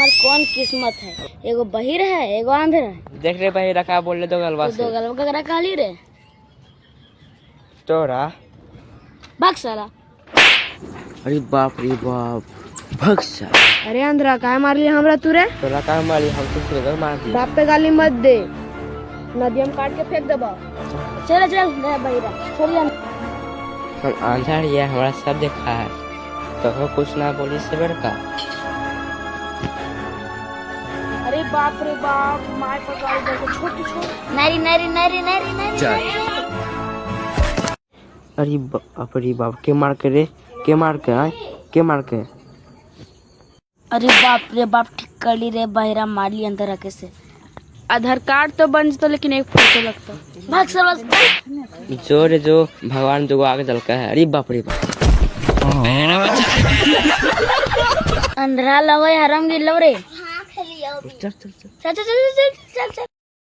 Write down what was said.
हमार कौन किस्मत है, एगो बहिर है एगो आंधर है। देख रे भाई रखा बोल ले दो गलवा तो दो गलवा का काली रे तोरा। भाग साला। अरे बाप रे बाप भग सा। अरे आंधरा काय मार लिया हमरा तू रे? तोरा का मारी हम तुझे मार दी। बाप पे गाली मत दे, नदी हम काट के फेंक देबा। चल चल गया बहिरा छोड़िया। हम आंधर ये हमारा सब देखा है तो हम कुछ ना बोली से बड़का। अरे बाप रे बाप मार पर गाली दे के छोड़ छोड़। नारी नारी नारी नारी नारी। अरे बाप रे बाप के मार के रे, के मार के आए के मार के। अरे बाप रे बाप ठीक कर ली रे बहिरा, मार ली अंदर रखे से। आधार कार्ड तो बन तो लेकिन एक फोटो लगता। भाग साला। जो रे जो भगवान जो आगे चल का है। अरे बाप रे बाप अंधरा लगे हराम गिर लो रे। चल चल चल चल चल चल चल चल चल।